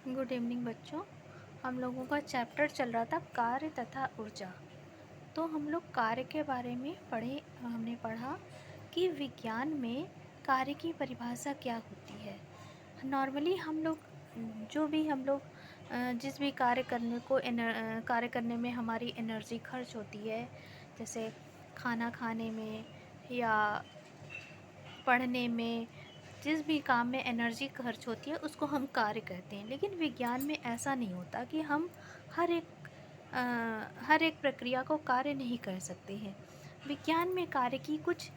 Good evening बच्चों। हम लोगों का चैप्टर चल रहा था कार्य तथा ऊर्जा। तो हम लोग कार्य के बारे में हमने पढ़ा कि विज्ञान में कार्य की परिभाषा क्या होती है। नॉर्मली हम लोग जिस भी कार्य करने में हमारी एनर्जी खर्च होती है, जैसे खाना खाने में या पढ़ने में, जिस भी काम में एनर्जी खर्च होती है उसको हम कार्य कहते हैं। लेकिन विज्ञान में ऐसा नहीं होता कि हम हर एक प्रक्रिया को कार्य नहीं कर सकते हैं। विज्ञान में कार्य की कुछ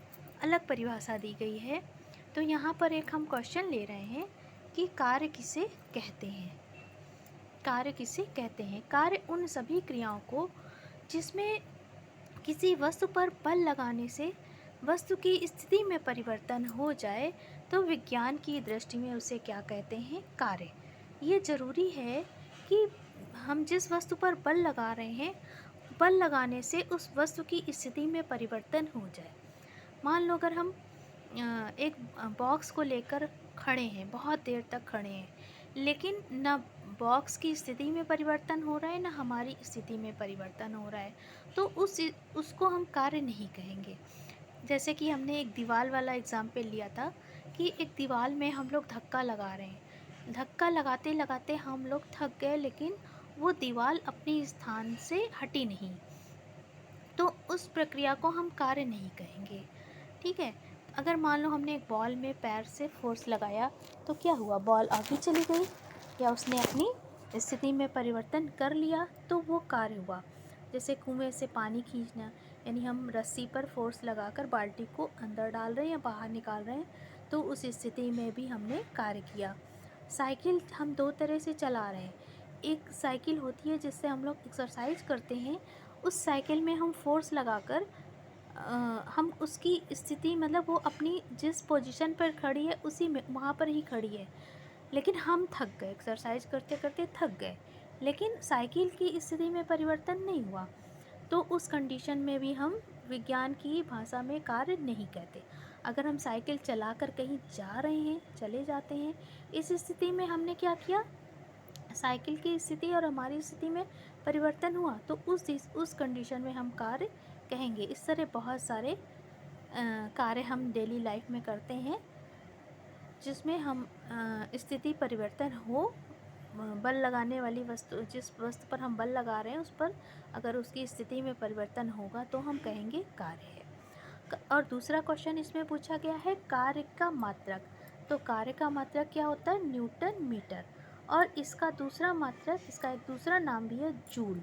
अलग परिभाषा दी गई है। तो यहाँ पर एक हम क्वेश्चन ले रहे हैं कि कार्य किसे कहते हैं। कार्य किसे कहते हैं? कार्य उन सभी क्रियाओं को जिसमें किसी वस्तु पर बल लगाने से वस्तु की स्थिति में परिवर्तन हो जाए, तो विज्ञान की दृष्टि में उसे क्या कहते हैं? कार्य। ये ज़रूरी है कि हम जिस वस्तु पर बल लगा रहे हैं, बल लगाने से उस वस्तु की स्थिति में परिवर्तन हो जाए। मान लो अगर हम एक बॉक्स को लेकर खड़े हैं, बहुत देर तक खड़े हैं, लेकिन न बॉक्स की स्थिति में परिवर्तन हो रहा है, न हमारी स्थिति में परिवर्तन हो रहा है, तो उसको हम कार्य नहीं कहेंगे। जैसे कि हमने एक दीवार वाला एग्जाम्पल लिया था कि एक दीवार में हम लोग धक्का लगा रहे हैं, धक्का लगाते लगाते हम लोग थक गए, लेकिन वो दीवार अपनी स्थान से हटी नहीं, तो उस प्रक्रिया को हम कार्य नहीं कहेंगे। ठीक है। अगर मान लो हमने एक बॉल में पैर से फोर्स लगाया, तो क्या हुआ? बॉल आगे चली गई या उसने अपनी स्थिति में परिवर्तन कर लिया, तो वो कार्य हुआ। जैसे कुएं से पानी खींचना, यानी हम रस्सी पर फोर्स लगाकर बाल्टी को अंदर डाल रहे हैं या बाहर निकाल रहे हैं, तो उस स्थिति में भी हमने कार्य किया। साइकिल हम दो तरह से चला रहे हैं। एक साइकिल होती है जिससे हम लोग एक्सरसाइज करते हैं, उस साइकिल में हम फोर्स लगाकर हम उसकी स्थिति, मतलब वो अपनी जिस पोजीशन पर खड़ी है उसी में वहाँ पर ही खड़ी है, लेकिन हम थक गए, एक्सरसाइज करते करते थक गए, लेकिन साइकिल की स्थिति में परिवर्तन नहीं हुआ, तो उस कंडीशन में भी हम विज्ञान की भाषा में कार्य नहीं कहते। अगर हम साइकिल चलाकर कहीं जा रहे हैं, चले जाते हैं, इस स्थिति में हमने क्या किया? साइकिल की स्थिति और हमारी स्थिति में परिवर्तन हुआ, तो उस कंडीशन में हम कार्य कहेंगे। इस तरह बहुत सारे कार्य हम डेली लाइफ में करते हैं जिसमें हम स्थिति परिवर्तन हो, बल लगाने वाली वस्तु, जिस वस्तु पर हम बल लगा रहे हैं उस पर अगर उसकी स्थिति में परिवर्तन होगा तो हम कहेंगे कार्य है। और दूसरा क्वेश्चन इसमें पूछा गया है कार्य का मात्रक। तो कार्य का मात्रक क्या होता है? Newton metre. और इसका दूसरा मात्रक, इसका एक दूसरा नाम भी है जूल।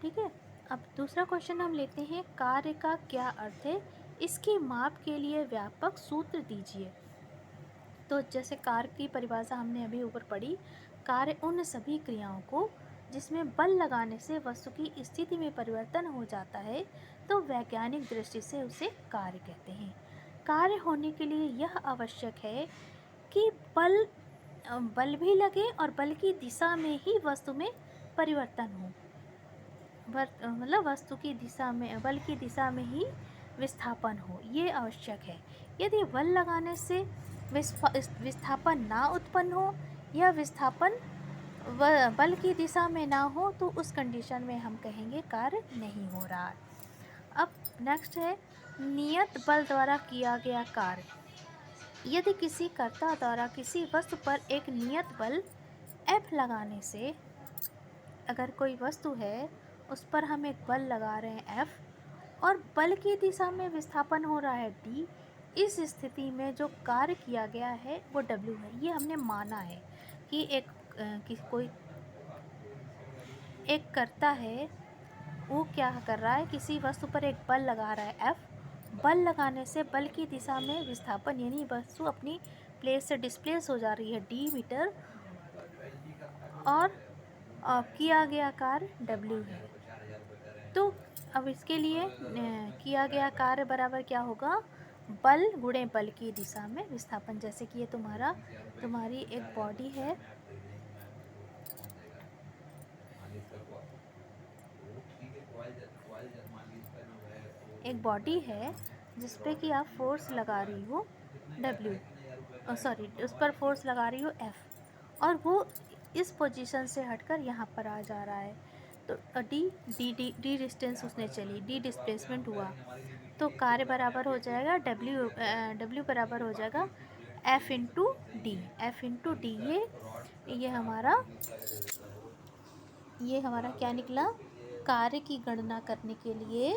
ठीक है। अब दूसरा क्वेश्चन हम लेते हैं, कार्य का क्या अर्थ है? इसके माप के लिए व्यापक सूत्र दीजिए। तो जैसे कार्य की परिभाषा हमने अभी ऊपर पढ़ी, कार्य उन सभी क्रियाओं को जिसमें बल लगाने से वस्तु की स्थिति में परिवर्तन हो जाता है, तो वैज्ञानिक दृष्टि से उसे कार्य कहते हैं। कार्य होने के लिए यह आवश्यक है कि बल भी लगे और बल की दिशा में ही वस्तु में परिवर्तन हो। मतलब वस्तु की दिशा में, बल की दिशा में ही विस्थापन हो, ये आवश्यक है। यदि बल लगाने से विस्थापन ना उत्पन्न हो या विस्थापन बल की दिशा में ना हो, तो उस कंडीशन में हम कहेंगे कार्य नहीं हो रहा। अब नेक्स्ट है नियत बल द्वारा किया गया कार्य। यदि किसी कर्ता द्वारा किसी वस्तु पर एक नियत बल F लगाने से, अगर कोई वस्तु है उस पर हम एक बल लगा रहे हैं F और बल की दिशा में विस्थापन हो रहा है D, इस स्थिति में जो कार्य किया गया है वो W है। ये हमने माना है कि कोई एक कर्ता है, वो क्या कर रहा है? किसी वस्तु पर एक बल लगा रहा है F, बल लगाने से बल की दिशा में विस्थापन, यानी वस्तु अपनी प्लेस से डिस्प्लेस हो जा रही है D मीटर, और किया गया कार्य W है। तो अब इसके लिए किया गया कार्य बराबर क्या होगा? बल गुणे बल की दिशा में विस्थापन। जैसे कि ये तुम्हारी एक बॉडी है, एक बॉडी है जिस पे कि आप फोर्स लगा रही हो W, सॉरी, उस पर फोर्स लगा रही हो F, और वो इस पोजीशन से हटकर यहाँ पर आ जा रहा है। तो डी डिस्टेंस उसने चली, डी डिस्प्लेसमेंट हुआ, तो कार्य बराबर हो जाएगा डब्ल्यू बराबर हो जाएगा F into D. F into D ये हमारा क्या निकला, कार्य की गणना करने के लिए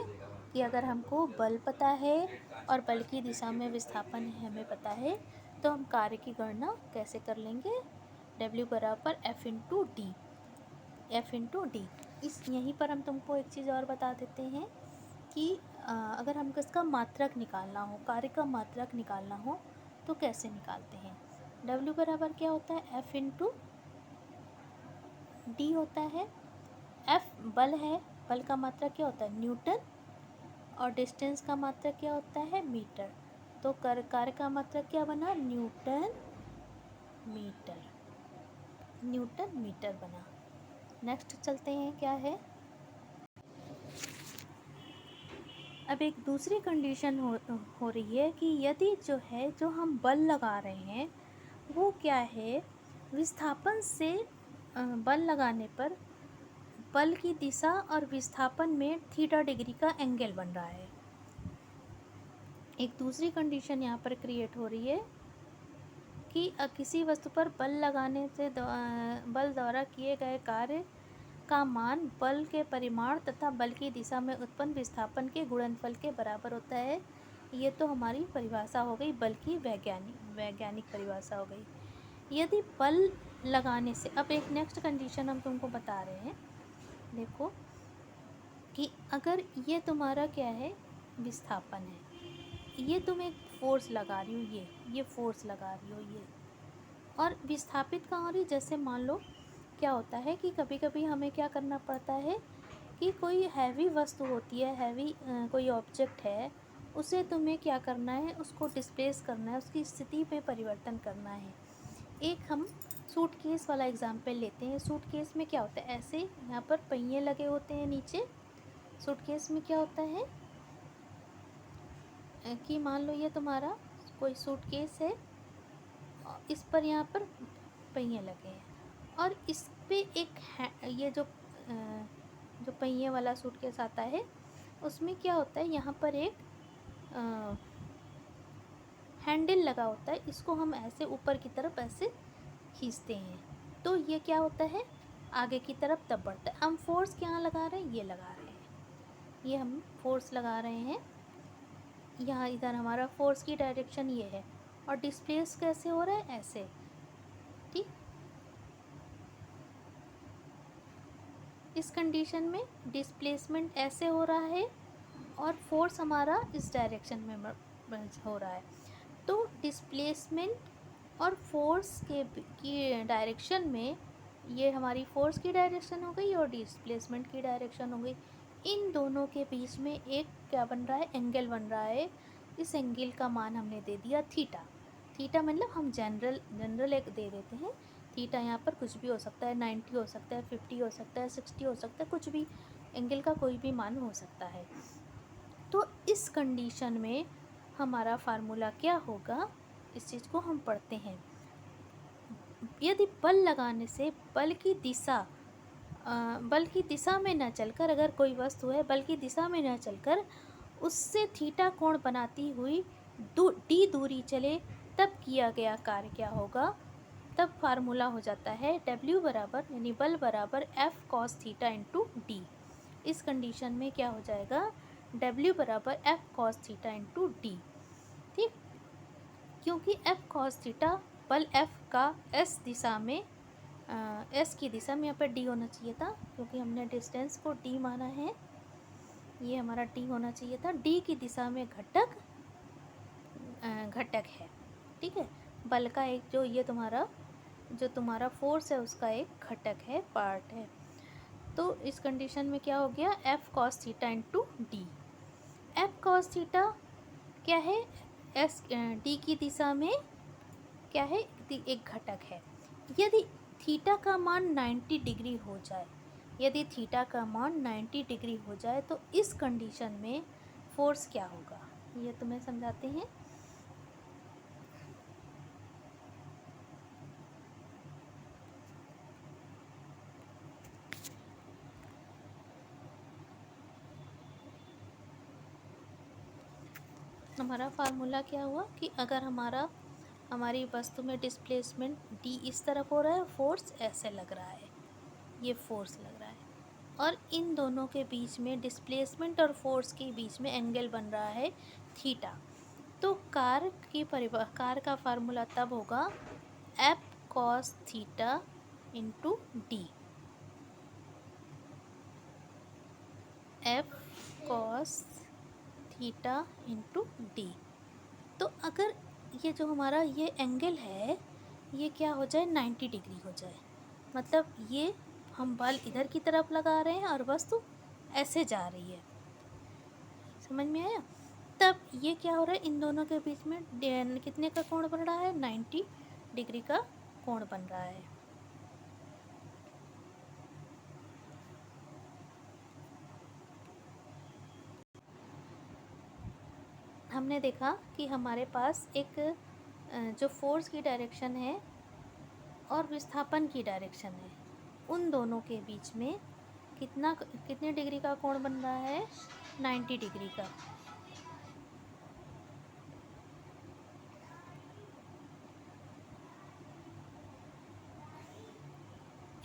कि अगर हमको बल पता है और बल की दिशा में विस्थापन हमें पता है, तो हम कार्य की गणना कैसे कर लेंगे, W बराबर F into D. F into D. यहीं पर हम तुमको एक चीज़ और बता देते हैं कि अगर हमको इसका मात्रक निकालना हो, कार्य का मात्रक निकालना हो, तो कैसे निकालते हैं। W बराबर क्या होता है, एफ इंटू डी होता है। एफ बल है, बल का मात्रक क्या होता है, न्यूटन, और डिस्टेंस का मात्रक क्या होता है, मीटर। तो कार्य का मात्रक क्या बना, न्यूटन मीटर बना। नेक्स्ट चलते हैं, क्या है, अब एक दूसरी कंडीशन हो रही है कि यदि जो हम बल लगा रहे हैं वो क्या है, विस्थापन से बल लगाने पर बल की दिशा और विस्थापन में थीटा डिग्री का एंगल बन रहा है। एक दूसरी कंडीशन यहाँ पर क्रिएट हो रही है कि किसी वस्तु पर बल लगाने से बल द्वारा किए गए कार्य का मान बल के परिमाण तथा बल की दिशा में उत्पन्न विस्थापन के गुणनफल के बराबर होता है। ये तो हमारी परिभाषा हो गई, बल की वैज्ञानिक परिभाषा हो गई। यदि बल लगाने से, अब एक नेक्स्ट कंडीशन हम तुमको बता रहे हैं, देखो कि अगर ये तुम्हारा क्या है, विस्थापन है, ये तुम एक फोर्स लगा रही हो, ये फोर्स लगा रही हो, ये और विस्थापित कहाँ हो रही, जैसे मान लो क्या होता है कि कभी कभी हमें क्या करना पड़ता है कि कोई हैवी वस्तु होती है, हैवी कोई ऑब्जेक्ट है, उसे तुम्हें क्या करना है, उसको डिस्प्लेस करना है, उसकी स्थिति पे परिवर्तन करना है। एक हम सूटकेस वाला एग्जांपल लेते हैं। सूटकेस में क्या होता है, ऐसे यहाँ पर पहिए लगे होते हैं नीचे। सूटकेस में क्या होता है कि मान लो ये तुम्हारा कोई सूटकेस है, इस पर यहाँ पर पहिए लगे हैं, और इस पे ये जो पहिए वाला सूटकेस आता है, उसमें क्या होता है, यहाँ पर एक हैंडल लगा होता है, इसको हम ऐसे ऊपर की तरफ ऐसे खींचते हैं, तो ये क्या होता है, आगे की तरफ तब बढ़ता है। हम फोर्स क्या लगा रहे हैं, ये लगा रहे हैं, ये हम फोर्स लगा रहे हैं यहाँ, इधर हमारा फोर्स की डायरेक्शन ये है, और डिस्प्लेस कैसे हो रहा है, ऐसे, ठीक। इस कंडीशन में डिस्प्लेसमेंट ऐसे हो रहा है और फोर्स हमारा इस डायरेक्शन में हो रहा है। तो डिस्प्लेसमेंट और फोर्स की डायरेक्शन में, ये हमारी फोर्स की डायरेक्शन हो गई और डिस्प्लेसमेंट की डायरेक्शन हो गई। इन दोनों के बीच में एक क्या बन रहा है, एंगल बन रहा है। इस एंगल का मान हमने दे दिया थीटा। थीटा मतलब हम जनरल एक दे देते हैं। थीटा यहाँ पर कुछ भी हो सकता है, 90 हो सकता है, 50 हो सकता है, 60 हो सकता है, कुछ भी एंगल का कोई भी मान हो सकता है। तो इस कंडीशन में हमारा फार्मूला क्या होगा, इस चीज़ को हम पढ़ते हैं। यदि बल लगाने से बल की दिशा में न चलकर, अगर कोई वस्तु है बल की दिशा में न चलकर उससे थीटा कोण बनाती हुई डी दूरी चले, तब किया गया कार्य क्या होगा, तब फार्मूला हो जाता है W बराबर, यानी बल बराबर F cos theta into D. इस कंडीशन में क्या हो जाएगा, W बराबर F cos theta into D, ठीक। क्योंकि F cos थीटा बल F का S दिशा में, S की दिशा में, यहाँ पर D होना चाहिए था क्योंकि हमने डिस्टेंस को D माना है, ये हमारा D होना चाहिए था। D की दिशा में घटक है, ठीक है। बल का एक जो तुम्हारा फोर्स है उसका एक घटक है, पार्ट है। तो इस कंडीशन में क्या हो गया, F cos theta into D. F cos theta क्या है, D की दिशा में क्या है, एक घटक है। यदि थीटा का मान 90 डिग्री हो जाए, यदि थीटा का मान 90 डिग्री हो जाए तो इस कंडीशन में फोर्स क्या होगा, ये तुम्हें समझाते हैं। हमारा फार्मूला क्या हुआ कि अगर हमारी वस्तु में डिस्प्लेसमेंट d इस तरफ हो रहा है, फोर्स ऐसे लग रहा है, ये फोर्स लग रहा है, और इन दोनों के बीच में डिस्प्लेसमेंट और फोर्स के बीच में एंगल बन रहा है थीटा। तो कार का फार्मूला तब होगा F cos theta into D. F cos theta into D. तो अगर ये जो हमारा ये एंगल है ये क्या हो जाए, 90 डिग्री हो जाए, मतलब ये हम बल इधर की तरफ लगा रहे हैं और वस्तु ऐसे जा रही है, समझ में आया? तब ये क्या हो रहा है, इन दोनों के बीच में कितने का कोण बन रहा है, 90 डिग्री का कोण बन रहा है। हमने देखा कि हमारे पास एक जो फोर्स की डायरेक्शन है और विस्थापन की डायरेक्शन है, उन दोनों के बीच में कितने डिग्री का कोण बन रहा है, 90 डिग्री का।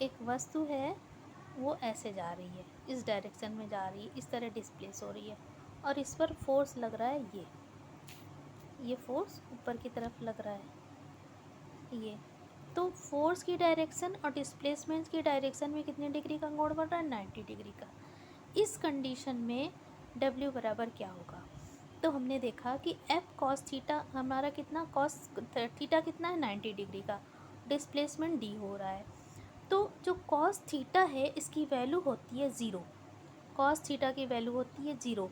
एक वस्तु है वो ऐसे जा रही है, इस डायरेक्शन में जा रही है, इस तरह डिस्प्लेस हो रही है, और इस पर फोर्स लग रहा है, ये फोर्स ऊपर की तरफ लग रहा है ये। तो फोर्स की डायरेक्शन और डिस्प्लेसमेंट की डायरेक्शन में कितने डिग्री का कोण बन रहा है, 90 डिग्री का। इस कंडीशन में W बराबर क्या होगा, तो हमने देखा कि F cos थीटा हमारा कितना, cos थीटा कितना है, 90 डिग्री का, डिस्प्लेसमेंट D हो रहा है। तो जो cos थीटा है इसकी वैल्यू होती है 0, cos थीटा की वैल्यू होती है 0।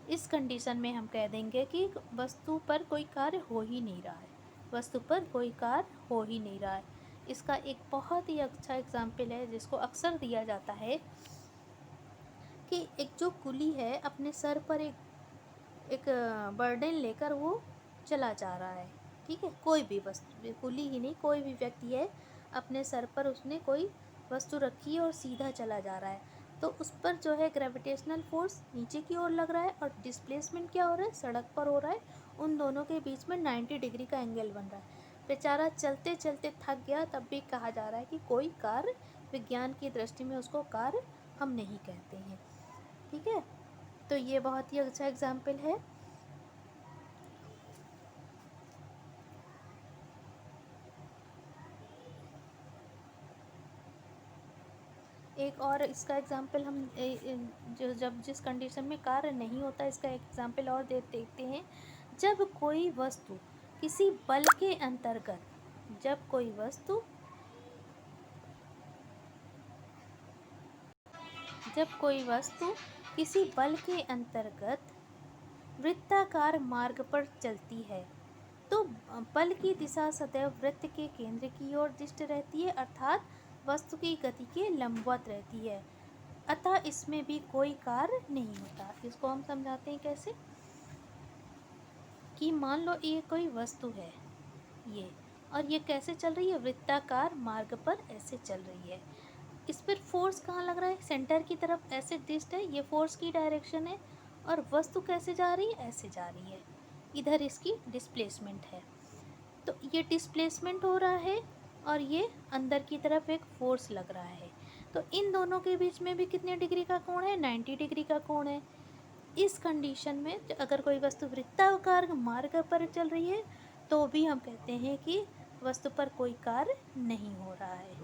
इस कंडीशन में हम कह देंगे कि वस्तु पर कोई कार्य हो ही नहीं रहा है, वस्तु पर कोई कार्य हो ही नहीं रहा है। इसका एक बहुत ही अच्छा एग्जाम्पल है जिसको अक्सर दिया जाता है कि एक जो कुली है अपने सर पर एक बर्डन लेकर वो चला जा रहा है, ठीक है, कोई भी वस्तु, कुली ही नहीं, कोई भी व्यक्ति है, अपने सर पर उसने कोई वस्तु रखी है और सीधा चला जा रहा है, तो उस पर जो है ग्रेविटेशनल फोर्स नीचे की ओर लग रहा है और डिस्प्लेसमेंट क्या हो रहा है, सड़क पर हो रहा है। उन दोनों के बीच में 90 डिग्री का एंगल बन रहा है। बेचारा चलते चलते थक गया, तब भी कहा जा रहा है कि कोई कार्य, विज्ञान की दृष्टि में उसको कार्य हम नहीं कहते हैं, ठीक है। तो ये बहुत ही अच्छा एग्जाम्पल है। एक और इसका एग्जाम्पल हम जो जब जिस कंडीशन में कार्य नहीं होता, इसका एग्जाम्पल और देखते हैं। जब कोई वस्तु किसी बल के अंतर्गत, जब कोई वस्तु किसी बल के अंतर्गत वृत्ताकार मार्ग पर चलती है तो बल की दिशा सदैव वृत्त के केंद्र की ओर दृष्ट रहती है, अर्थात वस्तु की गति के लंबवत रहती है, अतः इसमें भी कोई कार्य नहीं होता। इसको हम समझाते हैं कैसे, कि मान लो ये कोई वस्तु है ये, और ये कैसे चल रही है, वृत्ताकार मार्ग पर ऐसे चल रही है। इस पर फोर्स कहाँ लग रहा है, सेंटर की तरफ ऐसे दृष्ट है, ये फोर्स की डायरेक्शन है, और वस्तु कैसे जा रही है, ऐसे जा रही है, इधर इसकी डिस्प्लेसमेंट है। तो ये डिस्प्लेसमेंट हो रहा है और ये अंदर की तरफ एक फोर्स लग रहा है, तो इन दोनों के बीच में भी कितने डिग्री का कोण है, 90 डिग्री का कोण है। इस कंडीशन में अगर कोई वस्तु वृत्ताकार मार्ग पर चल रही है तो भी हम कहते हैं कि वस्तु पर कोई कार्य नहीं हो रहा है।